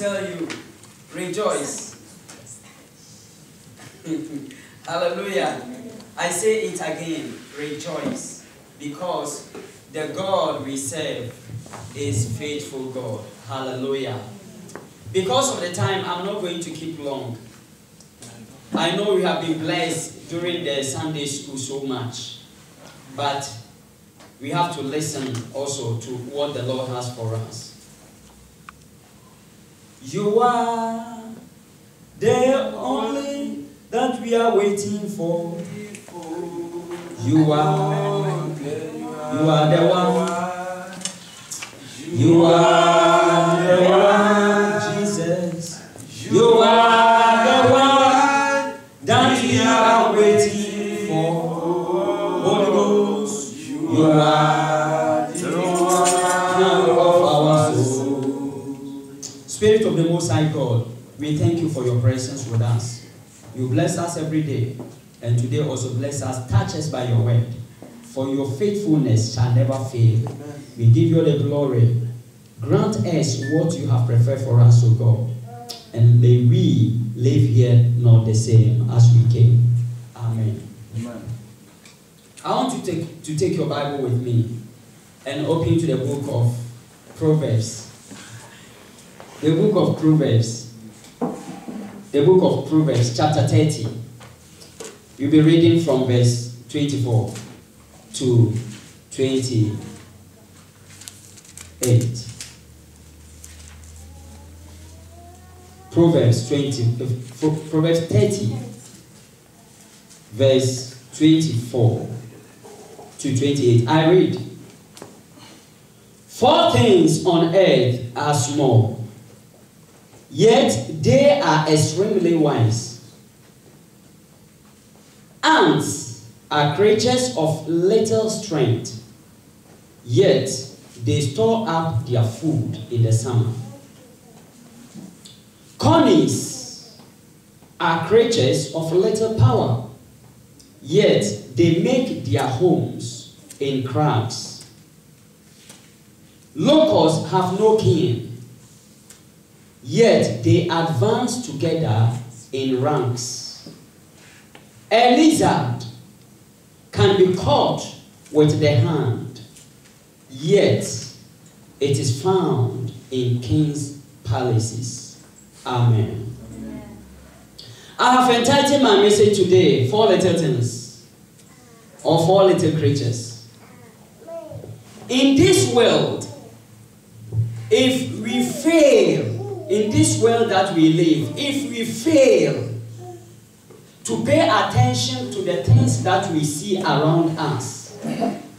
Tell you, rejoice. Hallelujah. I say it again, rejoice, because the God we serve is faithful God. Hallelujah. Because of the time, I'm not going to keep long. I know we have been blessed during the Sunday school so much, but we have to listen also to what the Lord has for us. You are the only that we are waiting for. You are the one. You are the one, Jesus. You are the one that we are waiting for. Holy Ghost, you are the one of our soul. Spirit of the Most High God, we thank you for your presence with us. You bless us every day, and today also bless us, touch us by your word. For your faithfulness shall never fail. Amen. We give you the glory. Grant us what you have prepared for us, O God. And may we live here not the same as we came. Amen. Amen. I want to take your Bible with me and open to the book of Proverbs. The book of Proverbs. The book of Proverbs, chapter 30. You'll be reading from verse 24 to 28. Proverbs 30, verse 24 to 28. I read, 4 things on earth are small, yet they are extremely wise. Ants are creatures of little strength, yet they store up their food in the summer. Conies are creatures of little power, yet they make their homes in crags. Locusts have no kin, yet they advance together in ranks. A lizard can be caught with the hand, yet it is found in kings' palaces. Amen. Amen. I have entitled my message today, 4 little things, or 4 little creatures. In this world, if we fail, in this world that we live, if we fail to pay attention to the things that we see around us,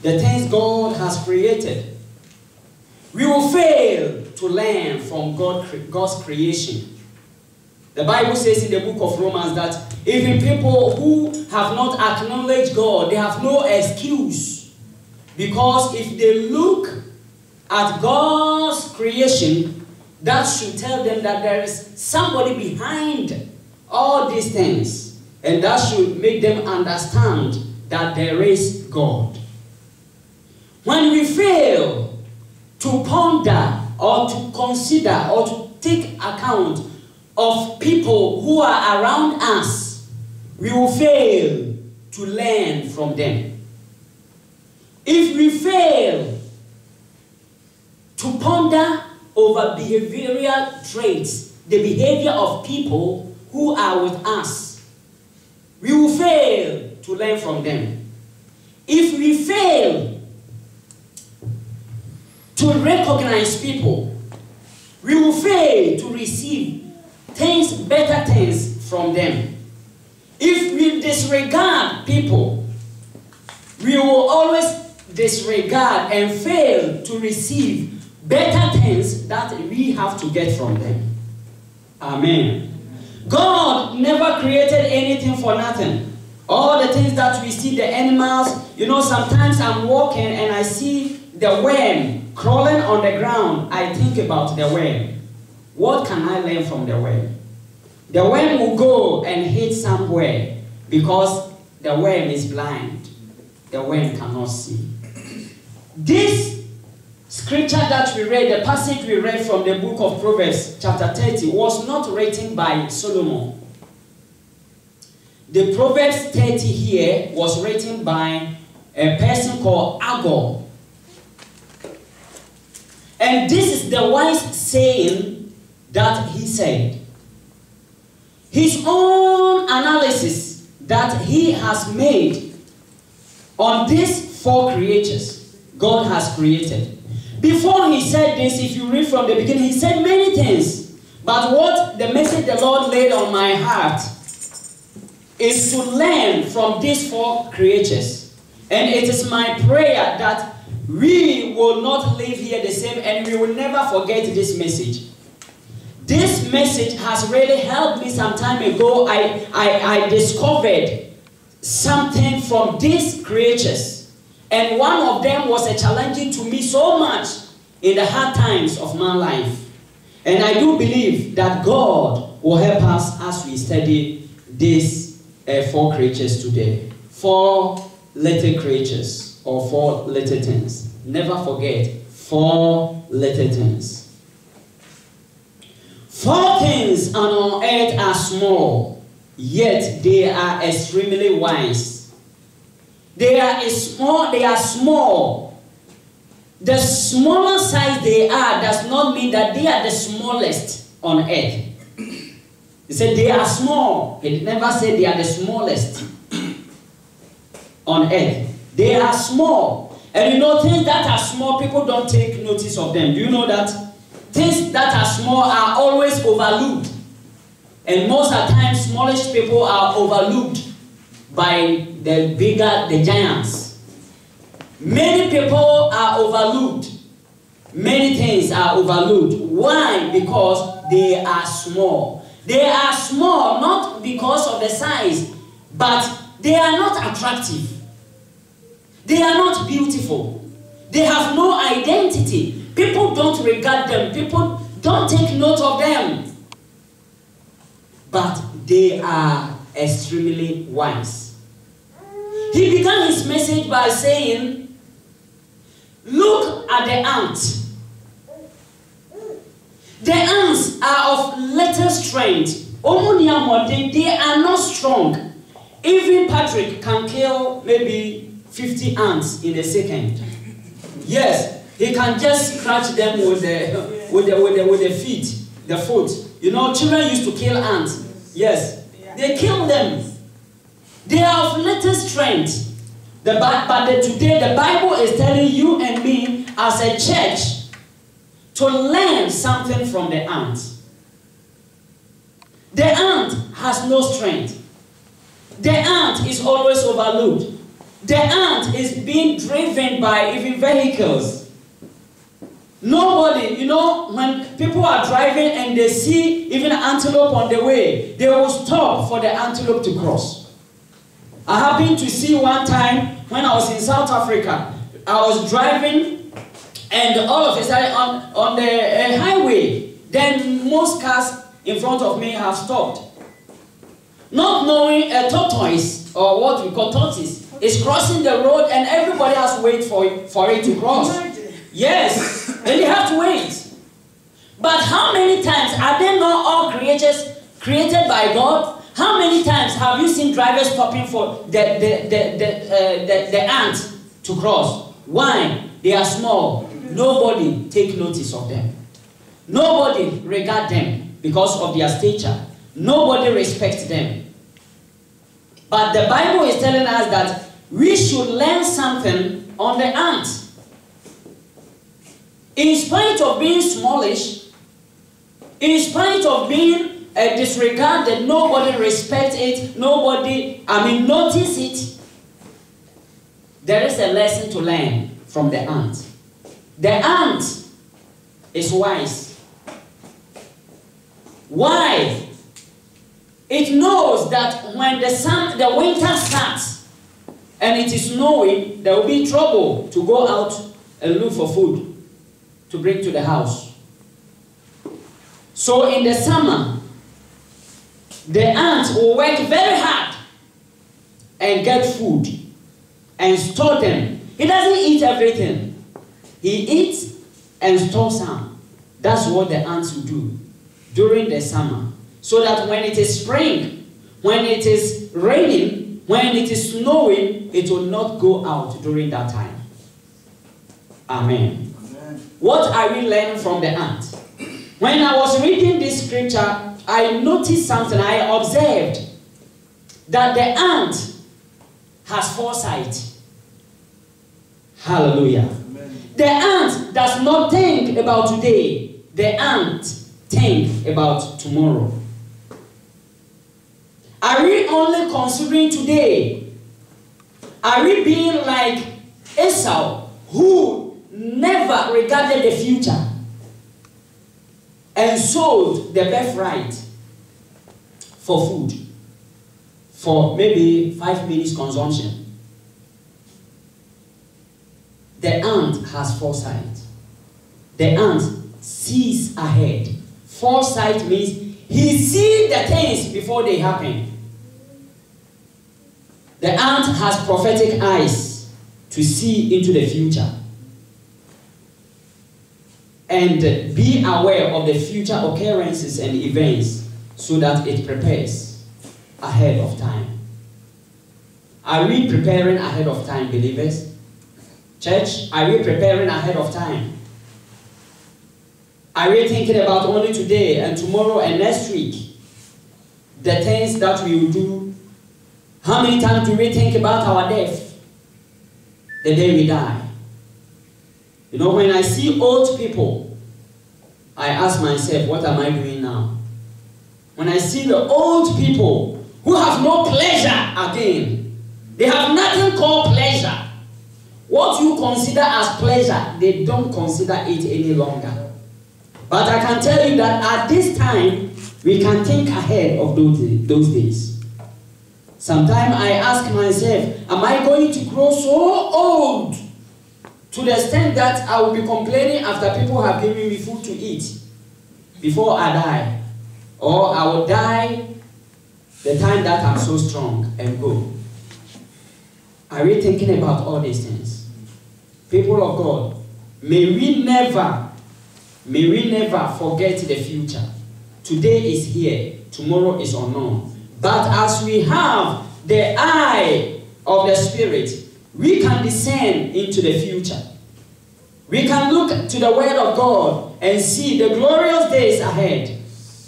the things God has created, we will fail to learn from God's creation. The Bible says in the book of Romans that even people who have not acknowledged God, they have no excuse. Because if they look at God's creation, that should tell them that there is somebody behind all these things. And that should make them understand that there is God. When we fail to ponder or to consider or to take account of people who are around us, we will fail to learn from them. If we fail to ponder over behavioral traits, the behavior of people who are with us, we will fail to learn from them. If we fail to recognize people, we will fail to receive better things from them. If we disregard people, we will always disregard and fail to receive better things that we have to get from them. Amen. God never created anything for nothing. All the things that we see, the animals, you know, sometimes I'm walking and I see the worm crawling on the ground. I think about the worm. What can I learn from the worm? The worm will go and hit somewhere because the worm is blind. The worm cannot see. This scripture that we read, the passage we read from the book of Proverbs, chapter 30, was not written by Solomon. The Proverbs 30 here was written by a person called Agur. And this is the wise saying that he said. His own analysis that he has made on these four creatures God has created. Before he said this, if you read from the beginning, he said many things. But what the message the Lord laid on my heart is to learn from these four creatures. And it is my prayer that we will not live here the same and we will never forget this message. This message has really helped me some time ago. I discovered something from these creatures. And one of them was a challenging to me so much in the hard times of my life. And I do believe that God will help us as we study these four creatures today. Four little creatures or four little things. Never forget, four little things. Four things on earth are small, yet they are extremely wise. They are small. The smaller size they are does not mean that they are the smallest on earth. He said they are small. He never said they are the smallest on earth. They are small. And you know, things that are small, people don't take notice of them. Do you know that? Things that are small are always overlooked. And most of the time, smallish people are overlooked by the giants. Many people are overlooked. Many things are overlooked. Why? Because they are small. They are small not because of the size, but they are not attractive. They are not beautiful. They have no identity. People don't regard them. People don't take note of them. But they are extremely wise. He began his message by saying, look at the ant. The ants are of little strength. They are not strong. Even Patrick can kill maybe 50 ants in a second. Yes. He can just scratch them with the feet, the foot. You know, children used to kill ants. Yes, they kill them. They are of little strength. Today the Bible is telling you and me as a church to learn something from the ant. The ant has no strength. The ant is always overlooked. The ant is being driven by even vehicles. Nobody, you know, when people are driving and they see even an antelope on the way, they will stop for the antelope to cross. I happened to see one time when I was in South Africa, I was driving and all of a sudden on the highway, then most cars in front of me have stopped. Not knowing a tortoise, or what we call tortoise, is crossing the road and everybody has to wait for it to cross. Yes, and you have to wait. But how many times are they not all creatures created by God? How many times have you seen drivers stopping for the ant to cross? Why? They are small. Nobody take notice of them. Nobody regard them because of their stature. Nobody respects them. But the Bible is telling us that we should learn something on the ant. In spite of being smallish, in spite of being disregarded, nobody respects it, notice it. There is a lesson to learn from the ant. The ant is wise. Why? It knows that when the winter starts and it is snowing, there will be trouble to go out and look for food to bring to the house. So in the summer, the ant will work very hard and get food and store them. He doesn't eat everything. He eats and store some. That's what the ants will do during the summer. So that when it is spring, when it is raining, when it is snowing, it will not go out during that time. Amen. Amen. What are we learning from the ant? When I was reading this scripture, I noticed something. I observed that the ant has foresight. Hallelujah. Amen. The ant does not think about today. The ant thinks about tomorrow. Are we only considering today? Are we being like Esau, who never regarded the future and sold the birthright for food, for maybe 5 minutes consumption? The ant has foresight. The ant sees ahead. Foresight means he sees the things before they happen. The ant has prophetic eyes to see into the future and be aware of the future occurrences and events so that it prepares ahead of time. Are we preparing ahead of time, believers? Church, are we preparing ahead of time? Are we thinking about only today and tomorrow and next week? The things that we will do. How many times do we think about our death? The day we die. You know, when I see old people, I ask myself, what am I doing now? When I see the old people who have no pleasure again, they have nothing called pleasure. What you consider as pleasure, they don't consider it any longer. But I can tell you that at this time, we can think ahead of those days. Sometimes I ask myself, am I going to grow so old to the extent that I will be complaining after people have given me food to eat before I die? Or I will die the time that I'm so strong and go? Are we thinking about all these things? People of God, may we never forget the future. Today is here, tomorrow is unknown. But as we have the eye of the Spirit, we can discern into the future. We can look to the Word of God and see the glorious days ahead.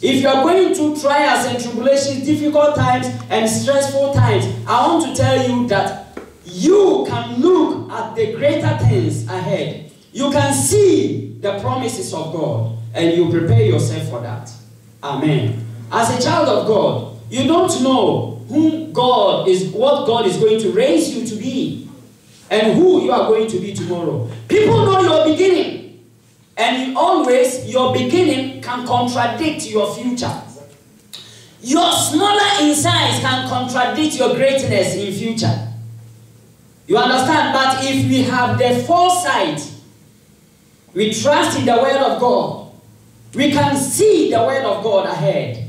If you are going through trials and tribulations, difficult times and stressful times, I want to tell you that you can look at the greater things ahead. You can see the promises of God and you prepare yourself for that. Amen. As a child of God, you don't know what God is going to raise you to be and who you are going to be tomorrow. People know your beginning, and always your beginning can contradict your future. Your smaller in size can contradict your greatness in future. You understand? But if we have the foresight, we trust in the Word of God, we can see the Word of God ahead.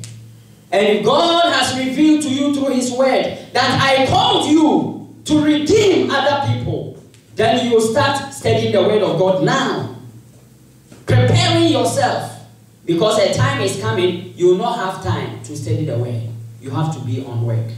And if God has revealed to you through His Word that I called you to redeem other people, then you will start studying the Word of God now. Preparing yourself. Because a time is coming, you will not have time to study the Word. You have to be on work.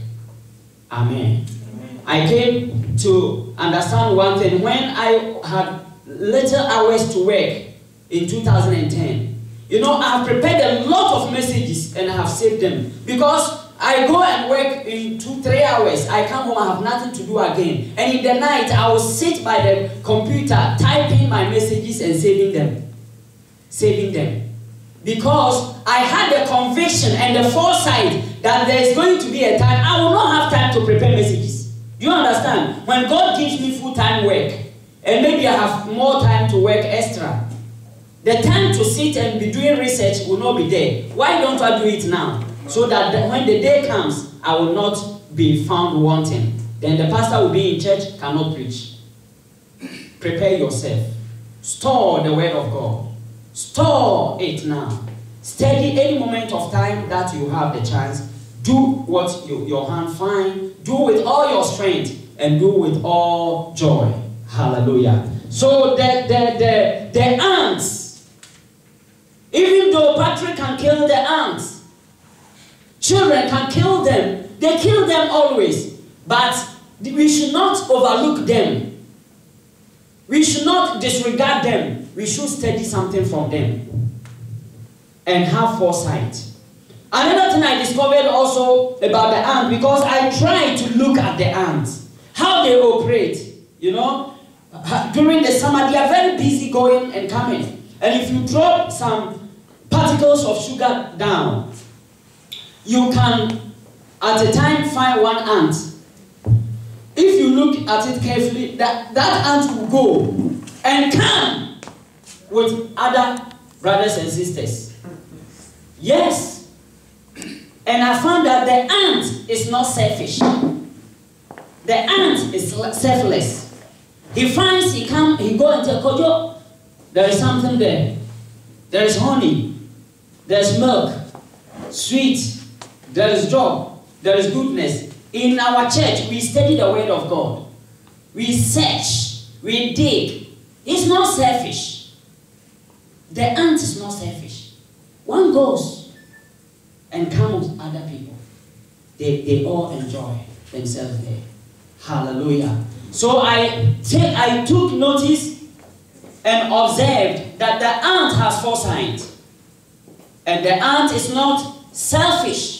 Amen. Amen. I came to understand one thing. When I had little hours to work in 2010, you know, I have prepared a lot of messages and I have saved them. Because I go and work in 2-3 hours. I come home, I have nothing to do again. And in the night, I will sit by the computer, typing my messages and saving them. Saving them. Because I had the conviction and the foresight that there is going to be a time I will not have time to prepare messages. Do you understand? When God gives me full-time work, and maybe I have more time to work extra, the time to sit and be doing research will not be there. Why don't I do it now? So that when the day comes, I will not be found wanting. Then the pastor will be in church, cannot preach. Prepare yourself. Store the Word of God. Store it now. Study any moment of time that you have the chance. Do what your hand find. Do with all your strength and do with all joy. Hallelujah. So the the ants, even though Patrick can kill the ants, children can kill them. They kill them always. But we should not overlook them. We should not disregard them. We should study something from them and have foresight. Another thing I discovered also about the ant, because I tried to look at the ants, how they operate. You know, during the summer, they are very busy going and coming. And if you drop some particles of sugar down, you can, at a time, find one ant. If you look at it carefully, that ant will go and come with other brothers and sisters. Yes. And I found that the ant is not selfish. The ant is selfless. He finds, he go and tell Kojo, there is something there. There is honey. There is milk. Sweet. There is joy. There is goodness. In our church, we study the word of God. We search. We dig. It's not selfish. The ant is not selfish. One goes and comes with other people. They all enjoy themselves there. Hallelujah. So I took notice and observed that the ant has foresight. And the ant is not selfish.